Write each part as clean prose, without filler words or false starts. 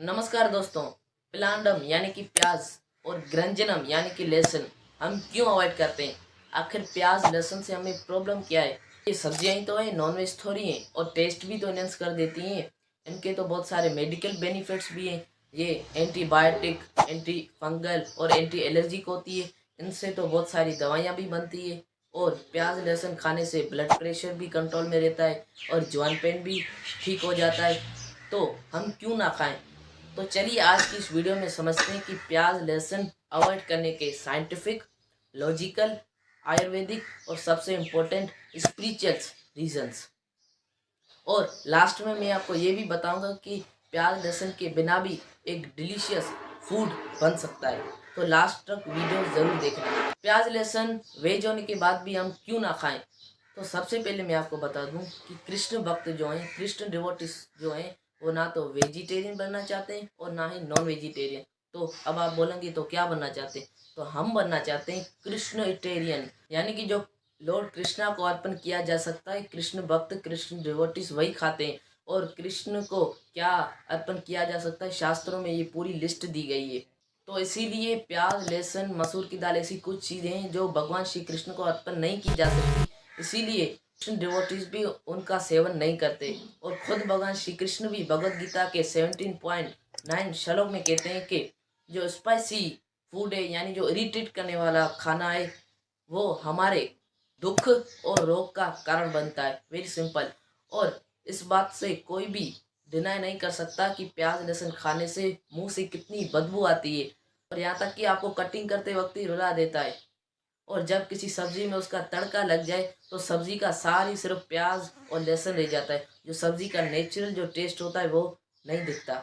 नमस्कार दोस्तों। प्लांडम यानी कि प्याज और ग्रंजनम यानी कि लहसुन हम क्यों अवॉइड करते हैं? आखिर प्याज लहसुन से हमें प्रॉब्लम क्या है? ये सब्जियां ही तो है, नॉनवेज थोड़ी हैं, और टेस्ट भी तो एनहेंस कर देती हैं। इनके तो बहुत सारे मेडिकल बेनिफिट्स भी हैं। ये एंटीबायोटिक, एंटी फंगल और एंटी एलर्जिक होती है। इनसे तो बहुत सारी दवाइयाँ भी बनती है। और प्याज लहसुन खाने से ब्लड प्रेशर भी कंट्रोल में रहता है और जॉइंट पेन भी ठीक हो जाता है। तो हम क्यों ना खाएं? तो चलिए आज की इस वीडियो में समझते हैं कि प्याज लहसुन अवॉइड करने के साइंटिफिक, लॉजिकल, आयुर्वेदिक और सबसे इम्पोर्टेंट स्पिरिचुअल रीजंस। और लास्ट में मैं आपको ये भी बताऊंगा कि प्याज लहसुन के बिना भी एक डिलीशियस फूड बन सकता है। तो लास्ट तक वीडियो ज़रूर देखना। प्याज लहसुन वेज होने के बाद भी हम क्यों ना खाएं? तो सबसे पहले मैं आपको बता दूं कि कृष्ण भक्त जो हैं, कृष्ण डिवोटिस जो हैं, वो ना तो वेजिटेरियन बनना चाहते हैं और ना ही नॉन वेजिटेरियन। तो अब आप बोलेंगे तो क्या बनना चाहते हैं? तो हम बनना चाहते हैं कृष्णटेरियन, यानी कि जो लॉर्ड कृष्णा को अर्पण किया जा सकता है। कृष्ण भक्त, कृष्ण डिवोटिस वही खाते हैं। और कृष्ण को क्या अर्पण किया जा सकता है, शास्त्रों में ये पूरी लिस्ट दी गई है। तो इसीलिए प्याज लहसुन मसूर की दाल ऐसी कुछ चीज़ें हैं जो भगवान श्री कृष्ण को अर्पण नहीं की जा सकती। इसीलिए कृष्ण डिवोटीज भी उनका सेवन नहीं करते। और खुद भगवान श्री कृष्ण भी भगवत गीता के 17.9 श्लोक में कहते हैं कि जो स्पाइसी फूड है, यानी जो इरिटेट करने वाला खाना है, वो हमारे दुख और रोग का कारण बनता है। Very simple. और इस बात से कोई भी डिनाई नहीं कर सकता कि प्याज लहसुन खाने से मुंह से कितनी बदबू आती है, और यहाँ तक कि आपको कटिंग करते वक्त ही रुला देता है। और जब किसी सब्जी में उसका तड़का लग जाए तो सब्जी का सार ही सिर्फ प्याज और लहसुन रह जाता है। जो सब्जी का नेचुरल जो टेस्ट होता है वो नहीं दिखता।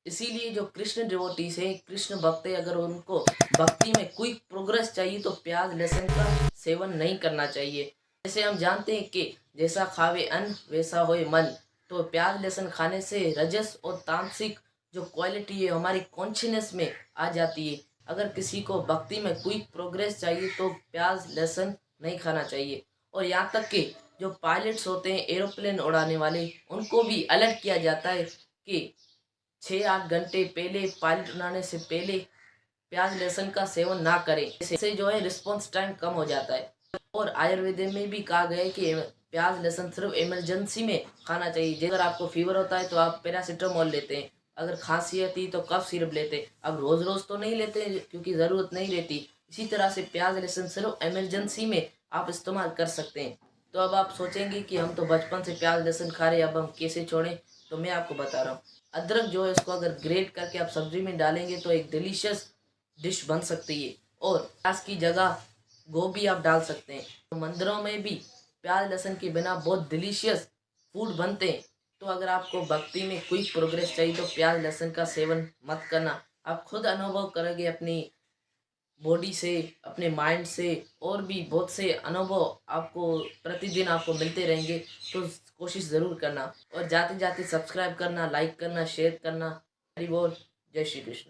इसीलिए जो कृष्ण डिवोटीज है, कृष्ण भक्त है, अगर उनको भक्ति में क्विक प्रोग्रेस चाहिए तो प्याज लहसुन का सेवन नहीं करना चाहिए। जैसे हम जानते हैं कि जैसा खावे अन्न वैसा होए मन। तो प्याज लहसुन खाने से रजस और तामसिक जो क्वालिटी है हमारी कॉन्शियसनेस में आ जाती है। अगर किसी को भक्ति में क्विक प्रोग्रेस चाहिए तो प्याज लहसुन नहीं खाना चाहिए। और यहाँ तक कि जो पायलट्स होते हैं, एरोप्लेन उड़ाने वाले, उनको भी अलर्ट किया जाता है कि 6-8 घंटे पहले, पायलट उड़ाने से पहले प्याज लहसुन का सेवन ना करें। इससे जो है रिस्पॉन्स टाइम कम हो जाता है। और आयुर्वेद में भी कहा गया है कि प्याज लहसुन सिर्फ इमरजेंसी में खाना चाहिए। जैसे अगर आपको फीवर होता है तो आप पैरासीटामोल लेते हैं, अगर खांसी आती है तो कफ सिरप लेते हैं। अब रोज रोज तो नहीं लेते क्योंकि ज़रूरत नहीं रहती। इसी तरह से प्याज लहसुन सिर्फ इमरजेंसी में आप इस्तेमाल कर सकते हैं। तो अब आप सोचेंगे कि हम तो बचपन से प्याज लहसुन खा रहे हैं, अब हम कैसे छोड़ें? तो मैं आपको बता रहा हूँ। अदरक जो है उसको अगर ग्रेट करके आप सब्जी में डालेंगे तो एक डिलीशियस डिश बन सकती है। और प्याज की जगह गोभी आप डाल सकते हैं। तो मंदिरों में भी प्याज लहसुन के बिना बहुत डिलीशियस फूड बनते हैं। तो अगर आपको भक्ति में क्विक प्रोग्रेस चाहिए तो प्याज लहसुन का सेवन मत करना। आप खुद अनुभव करोगे अपनी बॉडी से, अपने माइंड से, और भी बहुत से अनुभव आपको प्रतिदिन आपको मिलते रहेंगे। तो कोशिश ज़रूर करना। और जाते जाते सब्सक्राइब करना, लाइक करना, शेयर करना। हरि बोल। जय श्री कृष्ण।